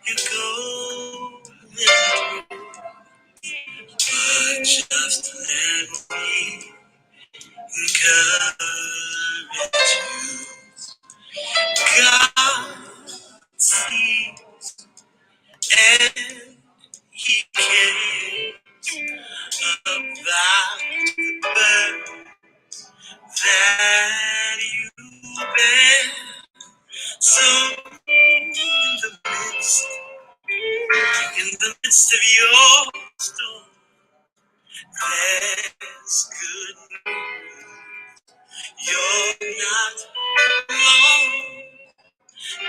you go through. But just let me encourage you. God sees and He cares about the burden that you bear. So in the midst of your storm, there's good news. You're not alone.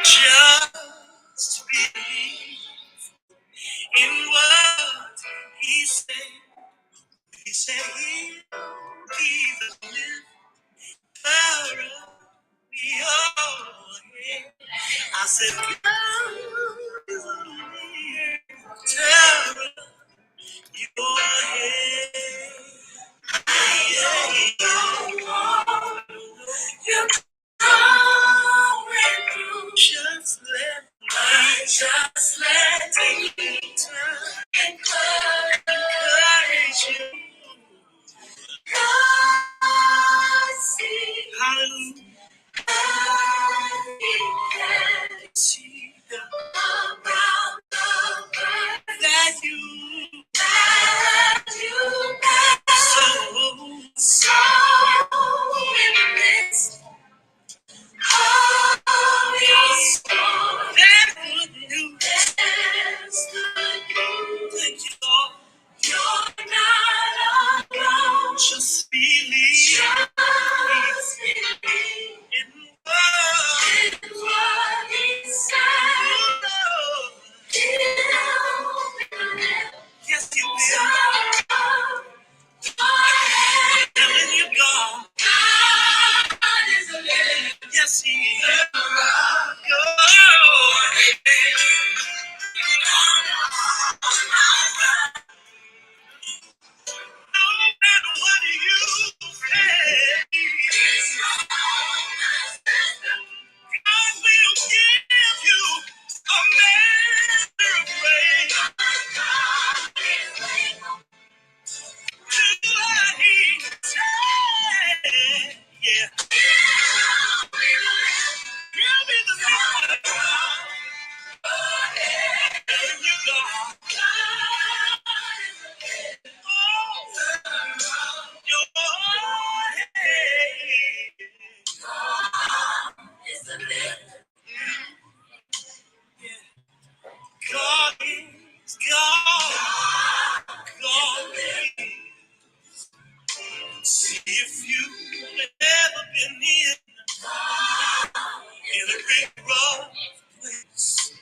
Just believe in what He said. He said He'll be the lifter of your head. I said, God is the lifter of your head. Yeah, you're going through. Just let me encourage you. God sees. Hallelujah. He can see about the burden that you bear. So in the midst of your storm, there's good news. Thank you, Lord. You're not alone. Just believe. Just believe in what He said. Yes, He will. Telling you, God. God is a living. Yes, He is. No matter what you say, God will give you a measure of grace. Do what He said. Yeah. He'll be the Lord. And you, God. God is God. God is. See if you've ever been in a big rough place.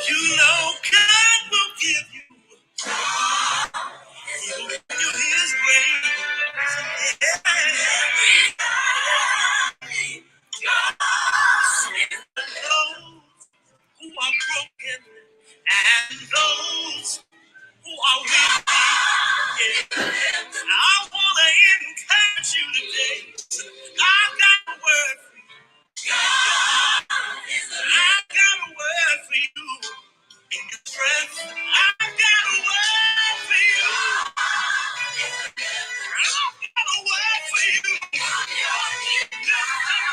You know God will give you. He will give you His grace. Those who are broken and those who are weary. I want to encourage you today. I've got a word for you. I've got a word for you. In your strength, I've got a word for you. I've got a word for you. Lift up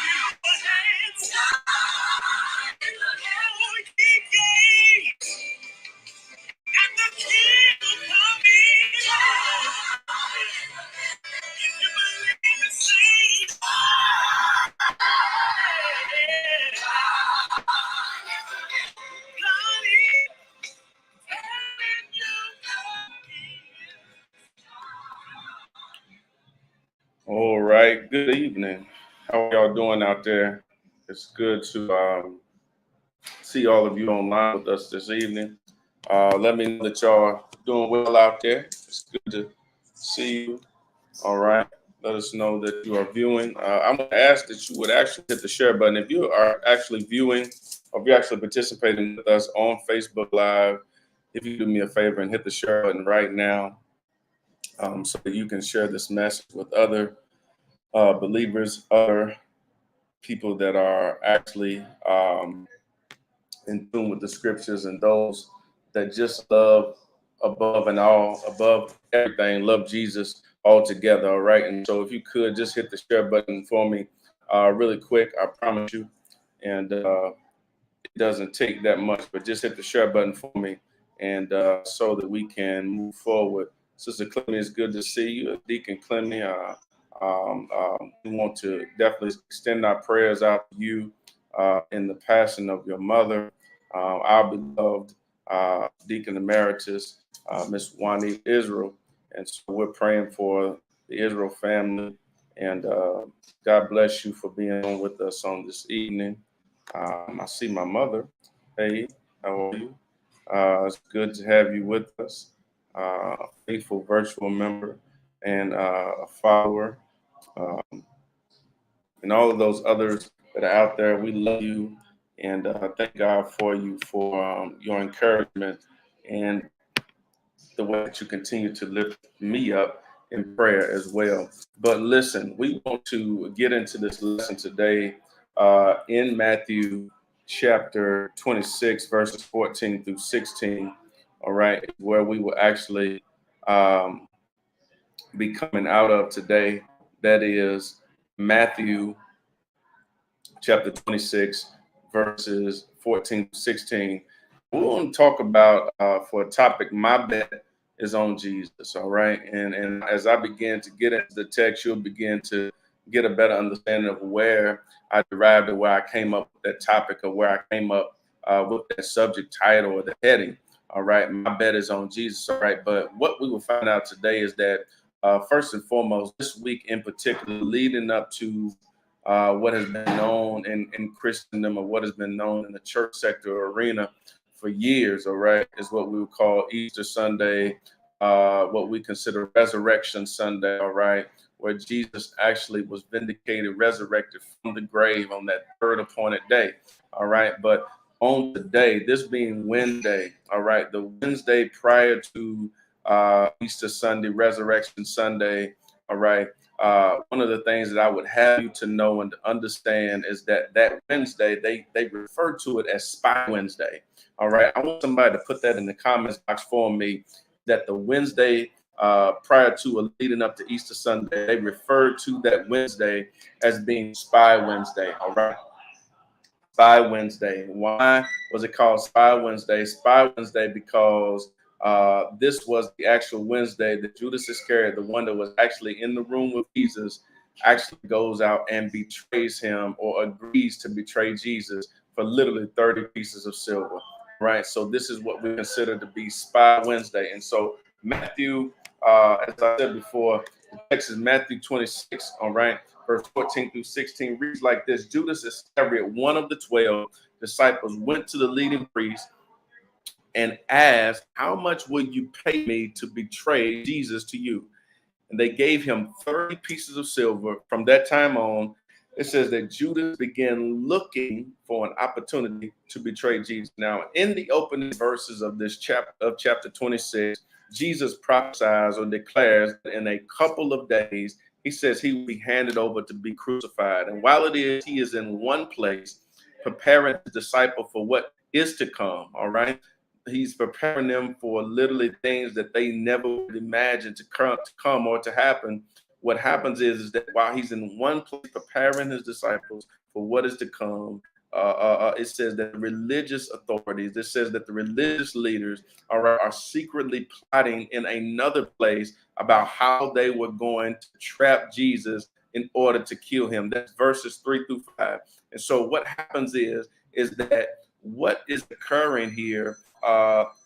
your hands. Oh, ye gates, and the King will come in. If you believe it, say, God is telling you. All right. Good evening. How are y'all doing out there? It's good to see all of you online with us this evening. Let me know that y'all doing well out there. It's good to see you. All right. Let us know that you are viewing. I'm going to ask that you would actually hit the share button. If you are actually viewing or if you're actually participating with us on Facebook Live, if you do me a favor and hit the share button right now so that you can share this message with other believers, other people that are actually in tune with the scriptures, and those that just love above and all, above everything, love Jesus altogether. All right. And so if you could just hit the share button for me really quick, I promise you. And it doesn't take that much, but just hit the share button for me, and so that we can move forward. Sister Clemmy, it's good to see you. Deacon Clemmy, we want to definitely extend our prayers out to you in the passing of your mother, our beloved Deacon Emeritus, Miss Juanita Israel. And so we're praying for the Israel family. And God bless you for being on with us on this evening. I see my mother. Hey, how are you? It's good to have you with us. A faithful virtual member and a follower, um, and all of those others that are out there. We love you, and thank God for you for your encouragement and the way that you continue to lift me up in prayer as well. But listen, we want to get into this lesson today in Matthew chapter 26, verses 14 through 16. All right, where we will actually um, be coming out of today. That is Matthew chapter 26, verses 14 to 16. We want to talk about for a topic, my bet is on Jesus. All right. And as I begin to get into the text, you'll begin to get a better understanding of where I derived or where I came up with that topic, or where I came up with that subject title or the heading. All right. My bet is on Jesus. All right. But what we will find out today is that first and foremost, this week in particular, leading up to what has been known in Christendom, or what has been known in the church sector arena for years, all right, is what we would call Easter Sunday, what we consider Resurrection Sunday, all right, where Jesus actually was vindicated, resurrected from the grave on that third appointed day, all right. But on today, this being Wednesday, all right, the Wednesday prior to Easter Sunday, Resurrection Sunday, all right. One of the things that I would have you to know and to understand is that that Wednesday, they refer to it as Spy Wednesday. All right. I want somebody to put that in the comments box for me, that the Wednesday prior to or leading up to Easter Sunday, they refer to that Wednesday as being Spy Wednesday. All right. Spy Wednesday. Why was it called Spy Wednesday? Spy Wednesday because this was the actual Wednesday that Judas Iscariot, the one that was actually in the room with Jesus, actually goes out and betrays him, or agrees to betray Jesus for literally 30 pieces of silver. Right. So this is what we consider to be Spy Wednesday. And so Matthew, as I said before, the text is Matthew 26. All right. Verse 14 through 16 reads like this: Judas Iscariot, one of the 12 disciples, went to the leading priest and asked, "How much will you pay me to betray Jesus to you?" And they gave him 30 pieces of silver. From that time on, it says that Judas began looking for an opportunity to betray Jesus. Now, in the opening verses of this chapter 26, Jesus prophesies or declares that in a couple of days, he says he will be handed over to be crucified. And while it is, he is in one place preparing the disciple for what is to come. All right. He's preparing them for literally things that they never would imagine to come or to happen. What happens is that while he's in one place preparing his disciples for what is to come, it says that the religious authorities, it says that the religious leaders are secretly plotting in another place about how they were going to trap Jesus in order to kill him. That's verses 3 through 5. And so what happens is that what is occurring here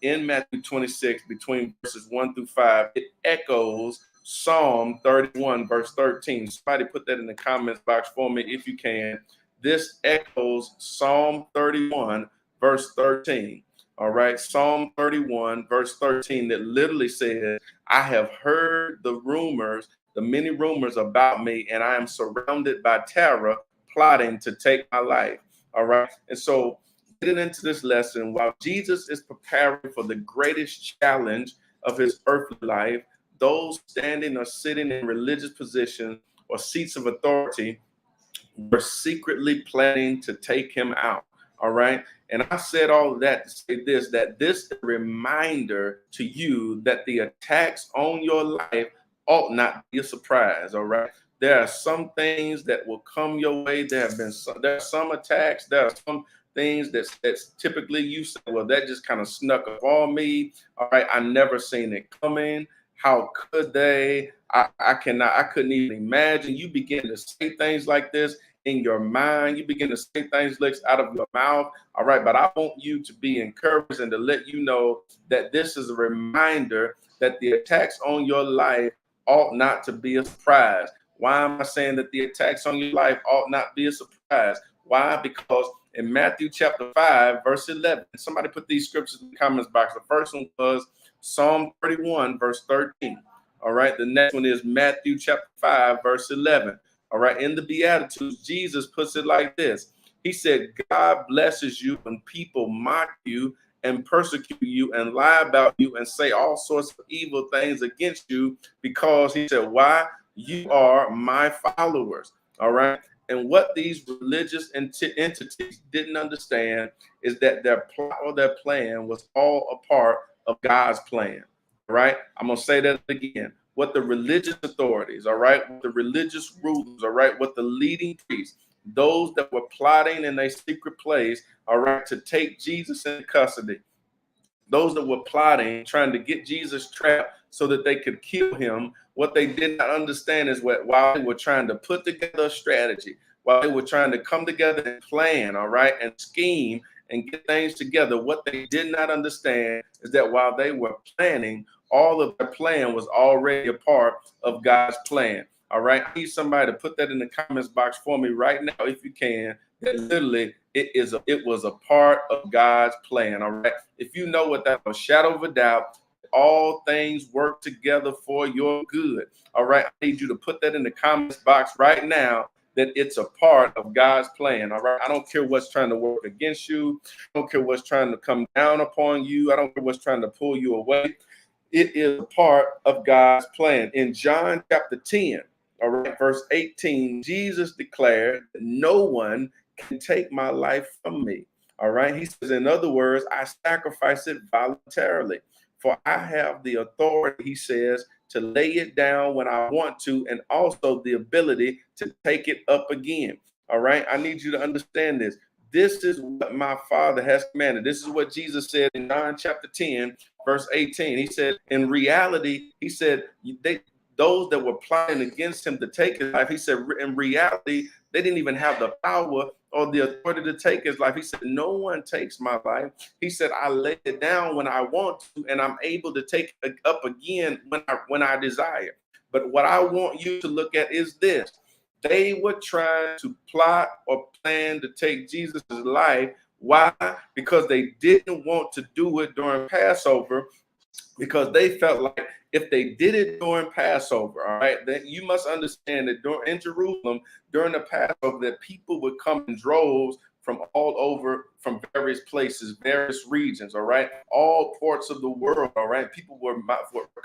in Matthew 26, between verses 1 through 5, it echoes Psalm 31, verse 13. Somebody put that in the comments box for me if you can. This echoes Psalm 31, verse 13. All right, Psalm 31, verse 13, that literally says, "I have heard the rumors, the many rumors about me, and I am surrounded by terror, plotting to take my life." All right, and so getting into this lesson, while Jesus is preparing for the greatest challenge of his earthly life, those standing or sitting in religious positions or seats of authority were secretly planning to take him out. All right. And I said all of that to say this, that this is a reminder to you that the attacks on your life ought not be a surprise. All right. There are some things that will come your way. There are some attacks. There are some things that's typically you say, well, that just kind of snuck up on me. All right. I never seen it coming. How could they? I couldn't even imagine. You begin to say things like this in your mind. You begin to say things like out of your mouth. All right. But I want you to be encouraged and to let you know that this is a reminder that the attacks on your life ought not to be a surprise. Why am I saying that the attacks on your life ought not be a surprise? Why? Because in Matthew chapter 5, verse 11, somebody put these scriptures in the comments box. The first one was Psalm 31, verse 13. All right. The next one is Matthew chapter 5, verse 11. All right. In the Beatitudes, Jesus puts it like this. He said, God blesses you when people mock you and persecute you and lie about you and say all sorts of evil things against you, because he said, why? You are my followers. All right. And what these religious entities didn't understand is that their plot or their plan was all a part of God's plan. All right. I'm going to say that again. What the religious authorities, all right, what the religious rulers, all right, what the leading priests, those that were plotting in a secret place, all right, to take Jesus into custody, those that were plotting, trying to get Jesus trapped so that they could kill him, what they did not understand is while they were trying to put together a strategy, while they were trying to come together and plan, all right, and scheme and get things together, what they did not understand is that while they were planning, all of their plan was already a part of God's plan. All right. I need somebody to put that in the comments box for me right now, if you can. That literally it was a part of God's plan. All right. If you know what that was, shadow of a doubt, all things work together for your good. All right. I need you to put that in the comments box right now, that it's a part of God's plan. All right. I don't care what's trying to work against you. I don't care what's trying to come down upon you. I don't care what's trying to pull you away. It is a part of God's plan. In John chapter 10, all right, verse 18, Jesus declared that no one can take my life from me. All right. He says, in other words, I sacrifice it voluntarily, for I have the authority, he says, to lay it down when I want to, and also the ability to take it up again. All right. I need you to understand this. This is what my Father has commanded. This is what Jesus said in John chapter 10, verse 18. He said, in reality, he said, those that were plotting against him to take his life, he said, in reality, they didn't even have the power or the authority to take his life. He said, no one takes my life. He said, I lay it down when I want to, and I'm able to take it up again when I desire. But what I want you to look at is this. They were trying to plot or plan to take Jesus' life. Why? Because they didn't want to do it during Passover, because they felt like if they did it during Passover, all right, then you must understand that in Jerusalem, during the Passover, that people would come in droves from all over, from various places, various regions, all right, all parts of the world, all right. People were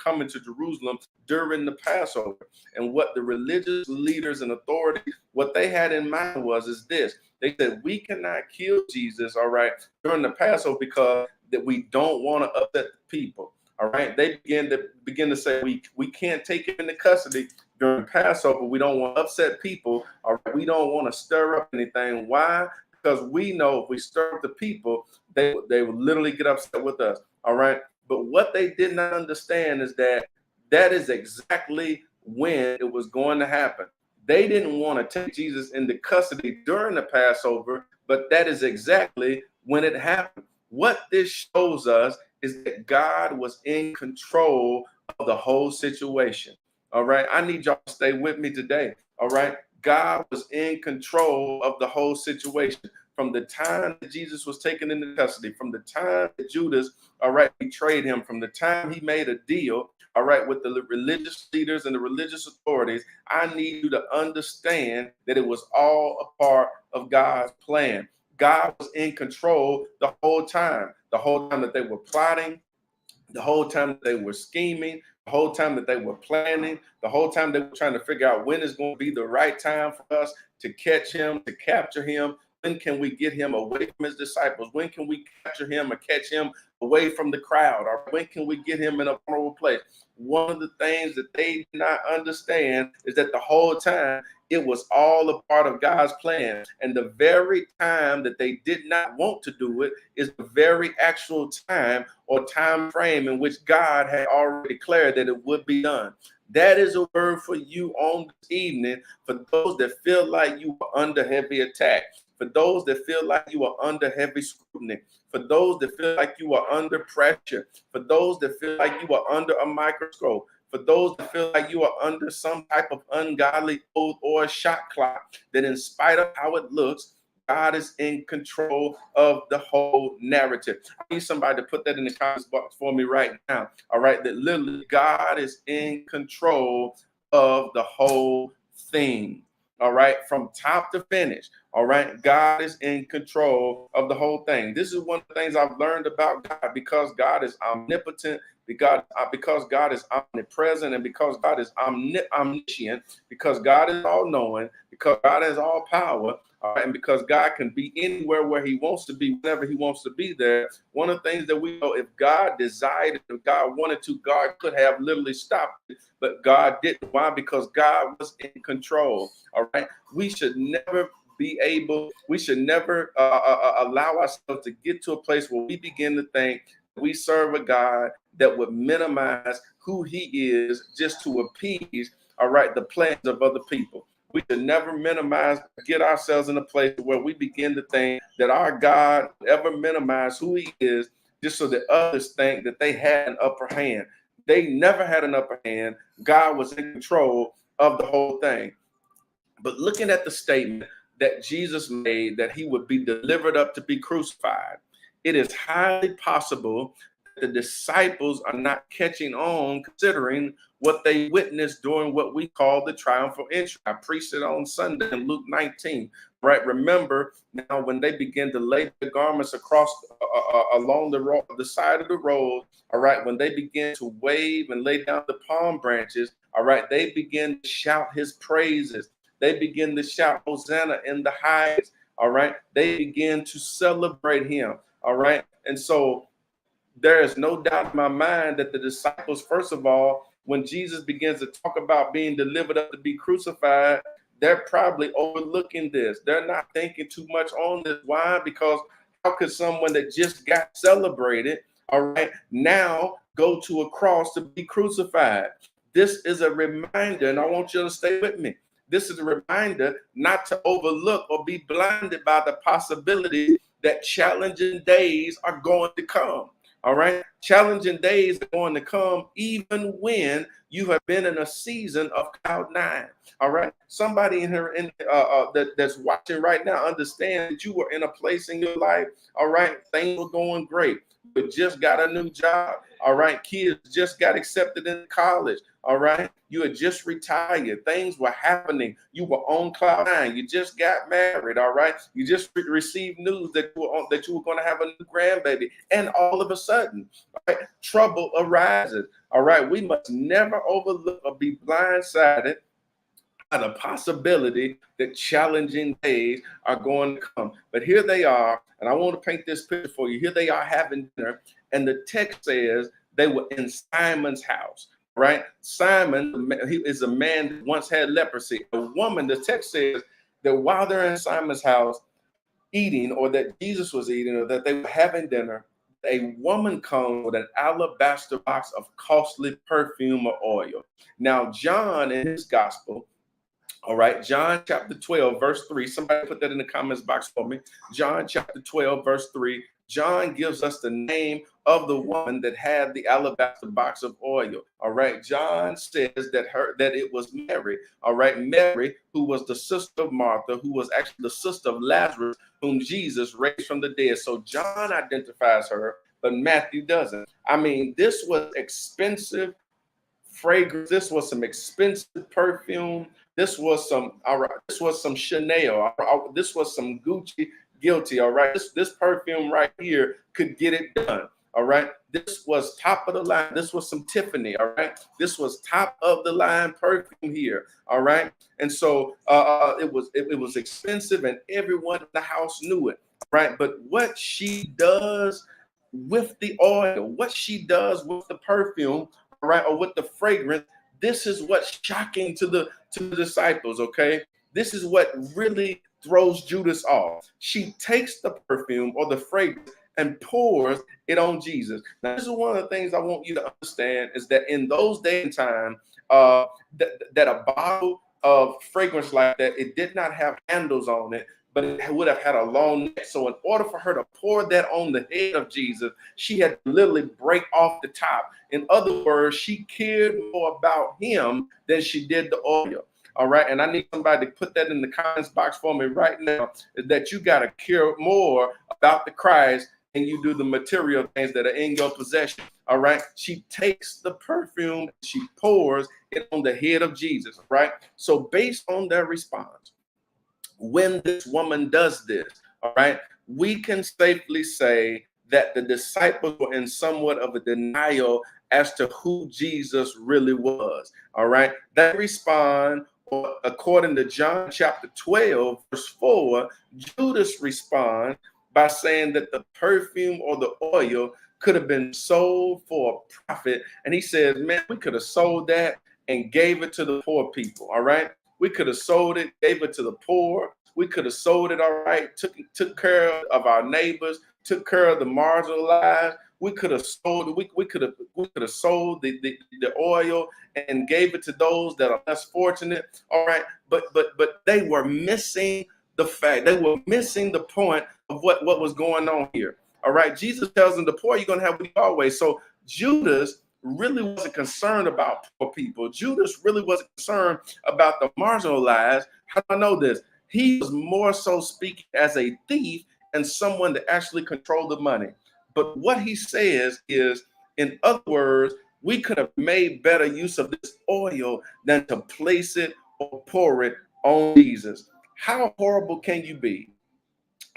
coming to Jerusalem during the Passover. And what the religious leaders and authorities, what they had in mind is this. They said, we cannot kill Jesus, all right, during the Passover, because that we don't want to upset the people. All right. They begin to say we can't take him into custody during Passover. We don't want to upset people. All right. We don't want to stir up anything. Why? Because we know if we stir up the people, they will literally get upset with us. All right. But what they did not understand is that is exactly when it was going to happen. They didn't want to take Jesus into custody during the Passover, but that is exactly when it happened. What this shows us is that God was in control of the whole situation. All right. I need y'all to stay with me today. All right. God was in control of the whole situation from the time that Jesus was taken into custody, from the time that Judas, all right, betrayed him, from the time he made a deal, all right, with the religious leaders and the religious authorities. I need you to understand that it was all a part of God's plan. God was in control the whole time that they were plotting, the whole time that they were scheming, the whole time that they were planning, the whole time they were trying to figure out when is going to be the right time for us to catch him, to capture him. when can we get him away from his disciples? When can we capture him or catch him away from the crowd? Or when can we get him in a vulnerable place? One of the things that they did not understand is that the whole time it was all a part of God's plan. And the very time that they did not want to do it is the very actual time or time frame in which God had already declared that it would be done. That is a word for you on this evening, for those that feel like you are under heavy attack, for those that feel like you are under heavy scrutiny, for those that feel like you are under pressure, for those that feel like you are under a microscope, for those that feel like you are under some type of ungodly oath or a shot clock, that in spite of how it looks, God is in control of the whole narrative. I need somebody to put that in the comments box for me right now. All right, that literally God is in control of the whole thing. All right, from top to finish. All right, God is in control of the whole thing. This is one of the things I've learned about God, because God is omnipotent, because God is omnipresent, and because God is omniscient, because God is all-knowing, because God has all power. All right, and because God can be anywhere where he wants to be, whenever he wants to be there. One of the things that we know, if God desired, if God wanted to, God could have literally stopped it, but God didn't. Why? Because God was in control. All right, we should never allow ourselves to get to a place where we begin to think we serve a God that would minimize who he is just to appease, all right, the plans of other people. We should never minimize, get ourselves in a place where we begin to think that our God would ever minimize who he is just so that others think that they had an upper hand. They never had an upper hand. God was in control of the whole thing. But looking at the statement that Jesus made, that he would be delivered up to be crucified, it is highly possible that the disciples are not catching on, considering what they witnessed during what we call the triumphal entry. I preached it on Sunday in Luke 19. Right? Remember now when they begin to lay the garments across along the side of the road. All right, when they begin to wave and lay down the palm branches. All right, they begin to shout his praises. They begin to shout Hosanna in the highest. All right, they begin to celebrate him. All right, and so there is no doubt in my mind that the disciples, first of all, when Jesus begins to talk about being delivered up to be crucified, they're probably overlooking this. They're not thinking too much on this. Why? Because how could someone that just got celebrated, all right, now go to a cross to be crucified? This is a reminder, and I want you to stay with me. This is a reminder not to overlook or be blinded by the possibility that challenging days are going to come. All right. Challenging days are going to come even when you have been in a season of cloud nine. All right. Somebody in here that's watching right now understand that you were in a place in your life. All right. Things were going great. You just got a new job. All right. Kids just got accepted in college. All right. You had just retired. Things were happening. You were on cloud nine. You just got married. All right. You just received news that you were going to have a new grandbaby. And all of a sudden, all right, trouble arises. All right. We must never overlook or be blindsided by the possibility that challenging days are going to come. But here they are. And I want to paint this picture for you. Here they are having dinner. And the text says they were in Simon's house. Right? Simon, he is a man that once had leprosy. A woman, the text says that while they're in Simon's house eating, or that Jesus was eating, or that they were having dinner, a woman comes with an alabaster box of costly perfume or oil. Now, John in his gospel, all right, John chapter 12, verse 3. Somebody put that in the comments box for me. John chapter 12, verse 3. John gives us the name of the woman that had the alabaster box of oil. All right. John says that it was Mary. All right. Mary, who was the sister of Martha, who was actually the sister of Lazarus, whom Jesus raised from the dead. So John identifies her, but Matthew doesn't. I mean, this was expensive fragrance. This was some expensive perfume. This was some, all right, this was some Chanel. This was some Gucci guilty. All right. This perfume right here could get it done. All right. This was top of the line. This was some Tiffany. All right. This was top of the line perfume here. All right. And so it was expensive, and everyone in the house knew it. Right. But what she does with the oil, what she does with the perfume, right, or with the fragrance, this is what's shocking to the disciples. Okay. This is what really throws Judas off. She takes the perfume or the fragrance and pours it on Jesus. Now, this is one of the things I want you to understand is that in those days and time, that a bottle of fragrance like that, it did not have handles on it, but it would have had a long neck. So in order for her to pour that on the head of Jesus, she had to literally break off the top. In other words, she cared more about him than she did the oil. All right. And I need somebody to put that in the comments box for me right now, is that you got to care more about the Christ and you do the material things that are in your possession. All right. She takes the perfume, she pours it on the head of Jesus. Right. So based on their response, when this woman does this, all right, we can safely say that the disciples were in somewhat of a denial as to who Jesus really was. All right. They respond, according to John chapter 12, verse 4, Judas responds by saying that the perfume or the oil could have been sold for a profit. And he says, man, we could have sold that and gave it to the poor people. All right. We could have sold it, gave it to the poor. We could have sold it, all right, took care of our neighbors, took care of the marginalized. We could have sold, we could have sold the oil and gave it to those that are less fortunate. All right. But they were missing the fact, they were missing the point of what was going on here. All right. Jesus tells them, the poor you're gonna have with you always. So Judas really wasn't concerned about poor people. Judas really wasn't concerned about the marginalized. How do I know this? He was more so speaking as a thief and someone that actually controlled the money. But what he says is, in other words, we could have made better use of this oil than to place it or pour it on Jesus. How horrible can you be?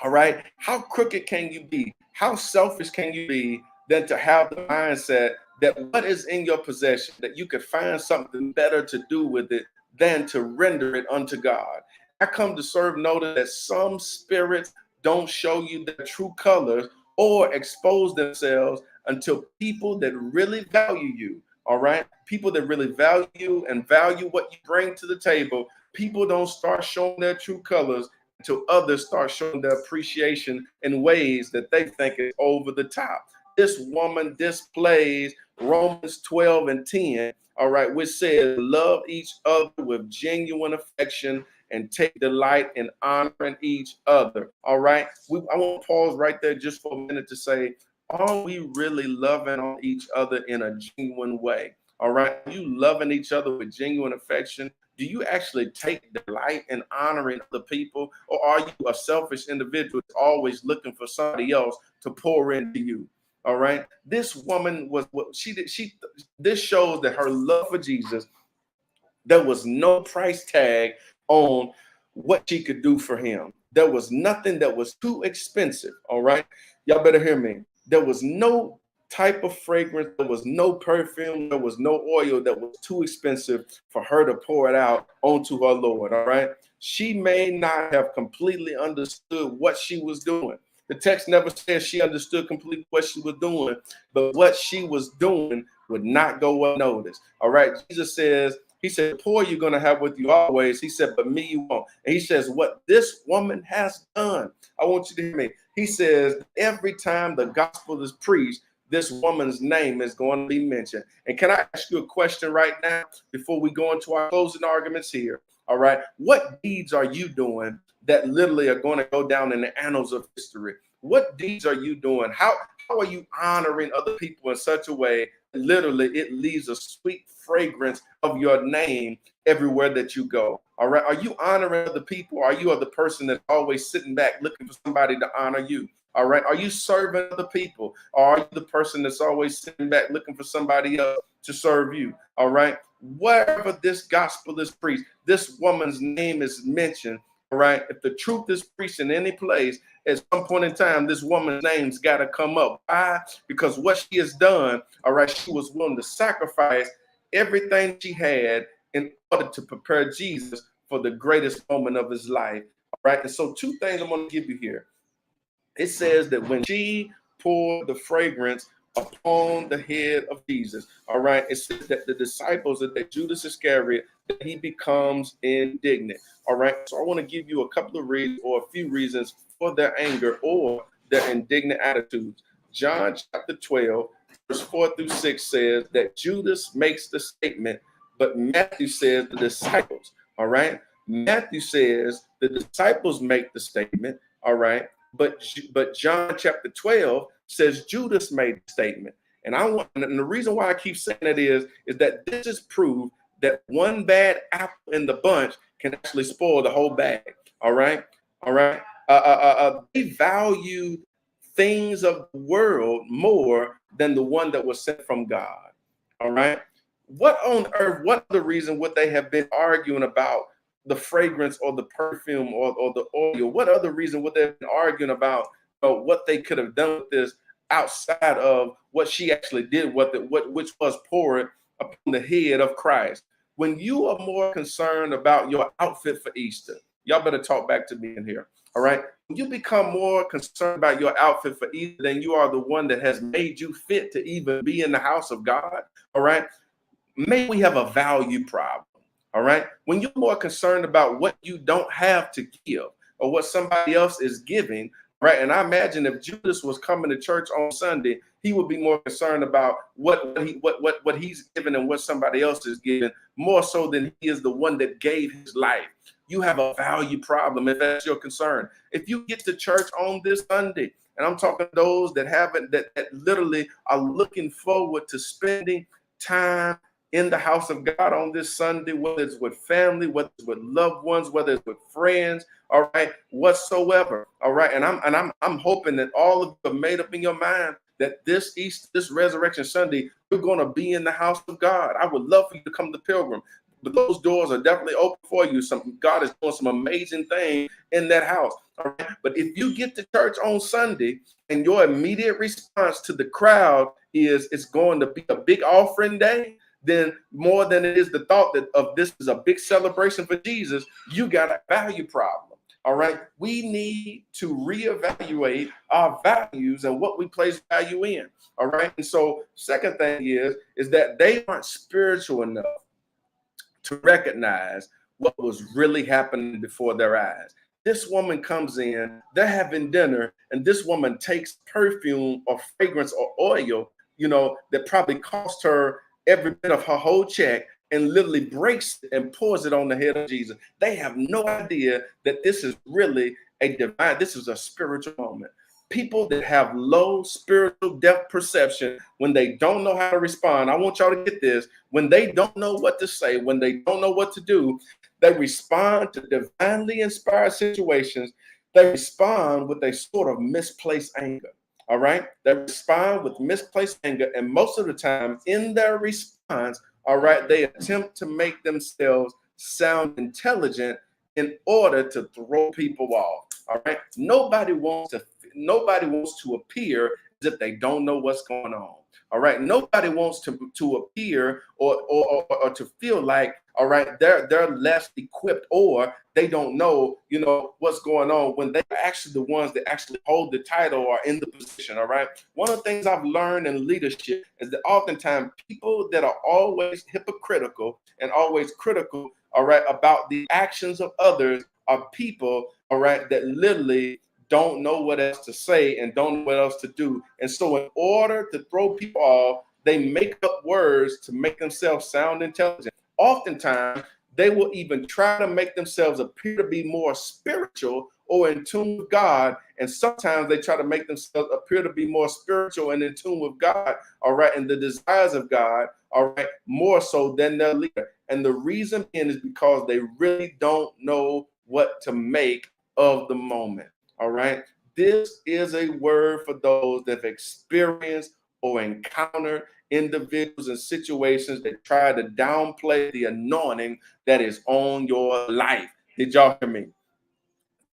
All right. How crooked can you be? How selfish can you be than to have the mindset that what is in your possession, that you could find something better to do with it than to render it unto God? I come to serve notice that some spirits don't show you their true colors or expose themselves until people that really value you, all right? People that really value you and value what you bring to the table, people don't start showing their true colors until others start showing their appreciation in ways that they think is over the top. This woman displays Romans 12 and 10, all right, which says, love each other with genuine affection and take delight in honoring each other. All right. I want to pause right there just for a minute to say, are we really loving on each other in a genuine way? All right. Are you loving each other with genuine affection? Do you actually take delight in honoring other people? Or are you a selfish individual always looking for somebody else to pour into you? All right. This woman was what she did. This shows that her love for Jesus, there was no price tag on what she could do for him. There was nothing that was too expensive. All right. Y'all better hear me. There was no type of fragrance. There was no perfume. There was no oil that was too expensive for her to pour it out onto her Lord. All right. She may not have completely understood what she was doing. The text never says she understood completely what she was doing, but what she was doing would not go unnoticed. All right. Jesus says, he said, poor you're going to have with you always. He said, but me you won't. And he says, what this woman has done, I want you to hear me. He says, every time the gospel is preached, this woman's name is going to be mentioned. And can I ask you a question right now before we go into our closing arguments here? All right. What deeds are you doing that literally are going to go down in the annals of history? What deeds are you doing? How are you honoring other people in such a way that literally it leaves a sweet fragrance of your name everywhere that you go? All right. Are you honoring other people? Or are you the person that's always sitting back looking for somebody to honor you? All right. Are you serving other people? Or are you the person that's always sitting back looking for somebody else to serve you? All right. Wherever this gospel is preached, this woman's name is mentioned. all right, if the truth is preached in any place, at some point in time, this woman's name's got to come up. Why? Because what she has done, all right, she was willing to sacrifice everything she had in order to prepare Jesus for the greatest moment of his life. All right. And so 2 things I'm going to give you here. It says that when she poured the fragrance upon the head of Jesus, all right, it says that the disciples, that Judas Iscariot, that he becomes indignant. All right. So I want to give you a couple of reasons, or a few reasons, for their anger or their indignant attitudes. John chapter 12, verse 4 through 6 says that Judas makes the statement, but Matthew says the disciples. All right. Matthew says the disciples make the statement. All right. But John chapter 12 says Judas made the statement. And the reason why I keep saying that is that this is proof that one bad apple in the bunch can actually spoil the whole bag. All right. All right. They valued things of the world more than the one that was sent from God. All right. What on earth, what other reason would they have been arguing about the fragrance or the perfume or the oil? What other reason would they have been arguing about what they could have done with this outside of what she actually did, which was poured upon the head of Christ? When you are more concerned about your outfit for Easter, y'all better talk back to me in here. All right. When you become more concerned about your outfit for Easter than you are the one that has made you fit to even be in the house of God. All right. Maybe we have a value problem. All right. When you're more concerned about what you don't have to give or what somebody else is giving, right? And I imagine if Judas was coming to church on Sunday, he would be more concerned about what he's giving and what somebody else is giving, more so than he is the one that gave his life. You have a value problem if that's your concern. If you get to church on this Sunday, and I'm talking to those that haven't, that literally are looking forward to spending time in the house of God on this Sunday, whether it's with family, whether it's with loved ones, whether it's with friends, all right, whatsoever, all right. And I'm hoping that all of you have made up in your mind that this Resurrection Sunday, you're going to be in the house of God. I would love for you to come to Pilgrim, but those doors are definitely open for you. God is doing some amazing things in that house. All right. But if you get to church on Sunday and your immediate response to the crowd is it's going to be a big offering day, then more than it is the thought that of this is a big celebration for Jesus, you got a value problem. All right. We need to reevaluate our values and what we place value in. All right. And so second thing is that they aren't spiritual enough to recognize what was really happening before their eyes. This woman comes in, they're having dinner, and this woman takes perfume or fragrance or oil, that probably cost her every bit of her whole check, and literally breaks it and pours it on the head of Jesus. They have no idea that this is really this is a spiritual moment. People that have low spiritual depth perception, when they don't know how to respond, I want y'all to get this, when they don't know what to say, when they don't know what to do, they respond to divinely inspired situations. They respond with a sort of misplaced anger. All right. They respond with misplaced anger. And most of the time in their response, all right, they attempt to make themselves sound intelligent in order to throw people off. All right. Nobody wants to appear as if they don't know what's going on. All right. Nobody wants to appear or to feel like, all right, they're less equipped or they don't know, what's going on when they're actually the ones that actually hold the title or in the position. All right. One of the things I've learned in leadership is that oftentimes people that are always hypocritical and always critical, all right, about the actions of others are people, all right, that literally don't know what else to say and don't know what else to do. And so in order to throw people off, they make up words to make themselves sound intelligent. Oftentimes, they will even try to make themselves appear to be more spiritual or in tune with God. And sometimes they try to make themselves appear to be more spiritual and in tune with God, all right, and the desires of God, all right, more so than their leader. And the reason being is because they really don't know what to make of the moment. All right. This is a word for those that have experienced or encountered individuals and situations that try to downplay the anointing that is on your life. Did y'all hear me?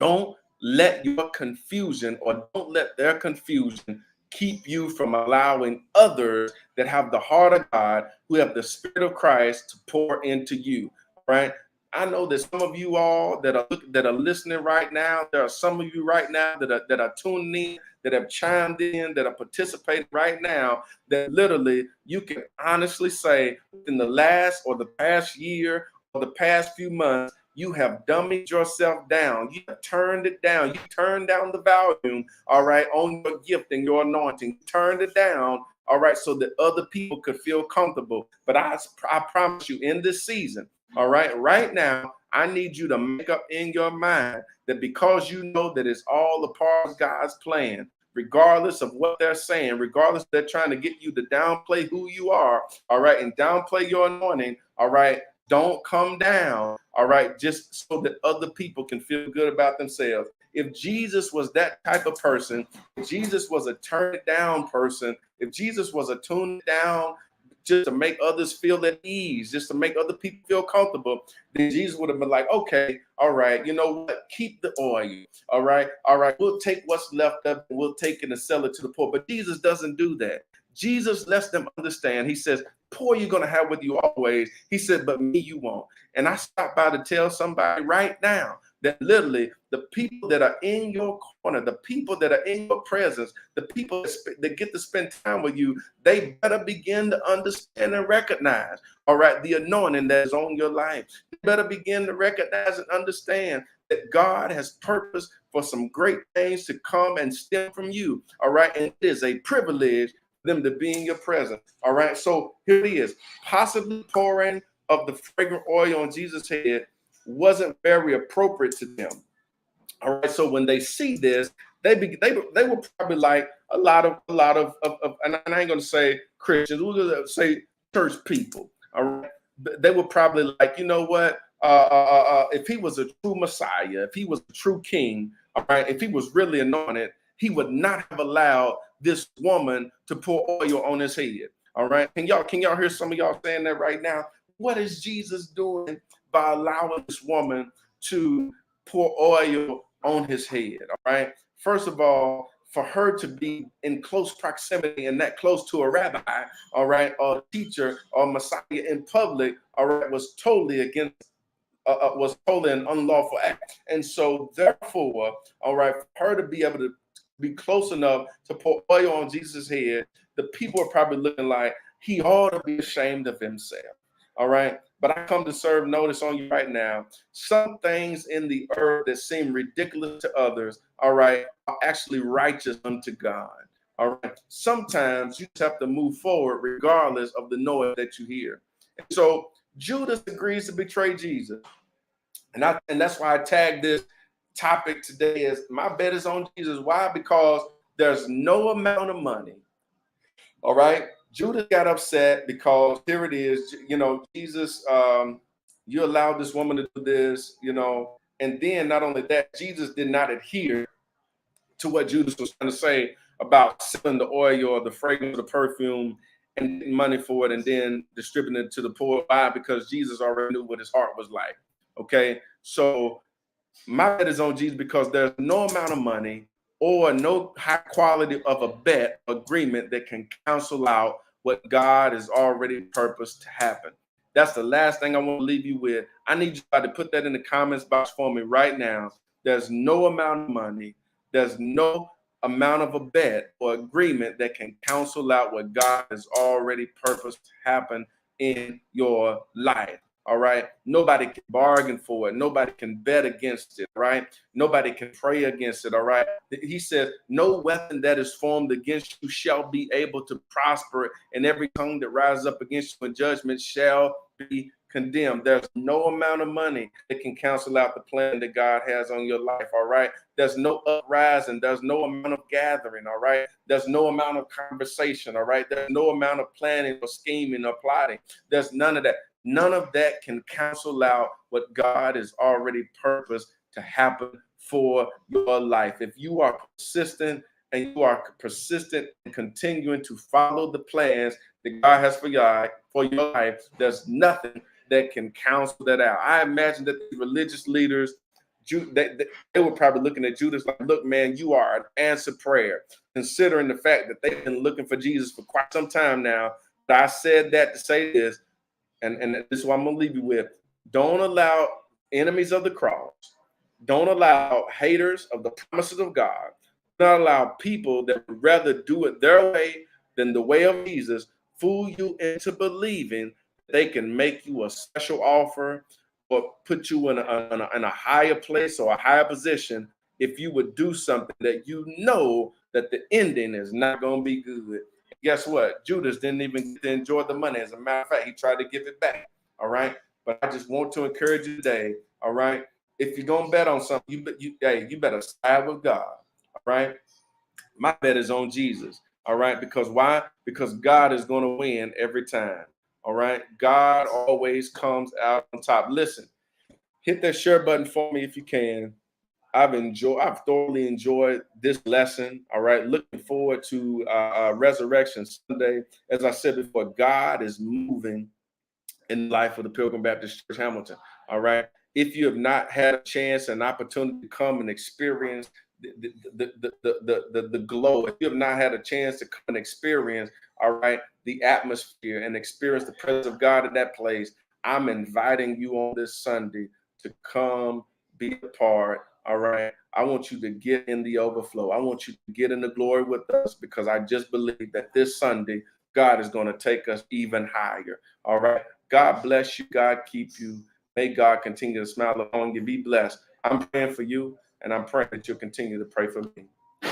Don't let your confusion, or don't let their confusion, keep you from allowing others that have the heart of God, who have the Spirit of Christ, to pour into you. Right? I know that some of you all that are listening right now, there are some of you right now that are tuning in, that have chimed in, that are participating right now, that literally you can honestly say within the last or the past year or the past few months, you have dummied yourself down. You have turned it down. You turned down the volume, all right, on your gift and your anointing. You turned it down, all right, so that other people could feel comfortable. But I promise you, in this season, all right now, I need you to make up in your mind that because you know that it's all a part of God's plan, regardless of what they're saying, regardless they're trying to get you to downplay who you are, all right, and downplay your anointing, all right, don't come down, all right, just so that other people can feel good about themselves. If Jesus was that type of person, if Jesus was a turn it down person, if Jesus was a tune it down just to make others feel at ease, just to make other people feel comfortable, then Jesus would have been like, okay, all right, you know what? Keep the oil. All right, we'll take what's left up and we'll take it and sell it to the poor. But Jesus doesn't do that. Jesus lets them understand. He says, poor you're going to have with you always. He said, but me you won't. And I stopped by to tell somebody right now that literally the people that are in your corner, the people that are in your presence, the people that get to spend time with you, they better begin to understand and recognize, all right, the anointing that is on your life. They better begin to recognize and understand that God has purpose for some great things to come and stem from you, all right? And it is a privilege for them to be in your presence, all right? So here it is, possibly pouring of the fragrant oil on Jesus' head wasn't very appropriate to them. All right. So when they see this, they were probably like a lot of and I ain't gonna say Christians, we're gonna say church people. All right. They were probably like, you know what? If he was a true Messiah, if he was a true king, all right, if he was really anointed, he would not have allowed this woman to pour oil on his head. All right. Can y'all hear some of y'all saying that right now? What is Jesus doing by allowing this woman to pour oil on his head? All right. First of all, for her to be in close proximity and that close to a rabbi, all right, or teacher or Messiah in public, all right, was totally against, was totally an unlawful act. And so therefore, all right, for her to be able to be close enough to pour oil on Jesus' head, the people are probably looking like he ought to be ashamed of himself. All right. But I come to serve notice on you right now. Some things in the earth that seem ridiculous to others, all right, are actually righteous unto God. All right. Sometimes you just have to move forward regardless of the noise that you hear. And so Judas agrees to betray Jesus. And that's why I tagged this topic today as my bet is on Jesus. Why? Because there's no amount of money. All right. Judas got upset because here it is, you know, Jesus, you allowed this woman to do this, you know, and then not only that, Jesus did not adhere to what Judas was trying to say about selling the oil or the fragrance of the perfume and getting money for it and then distributing it to the poor. Why? Because Jesus already knew what his heart was like. Okay. So my bet is on Jesus because there's no amount of money or no high quality of a bet agreement that can cancel out what God has already purposed to happen. That's the last thing I want to leave you with. I need you to put that in the comments box for me right now. There's no amount of money. There's no amount of a bet or agreement that can cancel out what God has already purposed to happen in your life. All right. Nobody can bargain for it. Nobody can bet against it. Right. Nobody can pray against it. All right. He says, no weapon that is formed against you shall be able to prosper, and every tongue that rises up against you in judgment shall be condemned. There's no amount of money that can cancel out the plan that God has on your life. All right. There's no uprising. There's no amount of gathering. All right. There's no amount of conversation. All right. There's no amount of planning or scheming or plotting. There's none of that. None of that can cancel out what God has already purposed to happen for your life. If you are persistent and you are persistent in continuing to follow the plans that God has for your life, there's nothing that can cancel that out. I imagine that the religious leaders they were probably looking at Judas like, look, man, you are an answered prayer, considering the fact that they've been looking for Jesus for quite some time now. But I said that to say this, and this is what I'm going to leave you with. Don't allow enemies of the cross, don't allow haters of the promises of God, don't allow people that would rather do it their way than the way of Jesus fool you into believing they can make you a special offer or put you in a higher place or a higher position if you would do something that you know that the ending is not going to be good. Guess what? Judas didn't even get to enjoy the money. As a matter of fact, he tried to give it back. All right. But I just want to encourage you today. All right. If you're going to bet on something, you better side with God. All right. My bet is on Jesus. All right. Because why? Because God is going to win every time. All right. God always comes out on top. Listen, hit that share button for me if you can. I've thoroughly enjoyed this lesson. All right. Looking forward to Resurrection Sunday. As I said before, God is moving in the life of the Pilgrim Baptist Church Hamilton. All right. If you have not had a chance and opportunity to come and experience the glow, if you have not had a chance to come and experience, all right, the atmosphere and experience the presence of God in that place, I'm inviting you on this Sunday to come be a part. All right. I want you to get in the overflow. I want you to get in the glory with us, because I just believe that this Sunday, God is going to take us even higher. All right. God bless you. God keep you. May God continue to smile upon you. Be blessed. I'm praying for you, and I'm praying that you'll continue to pray for me.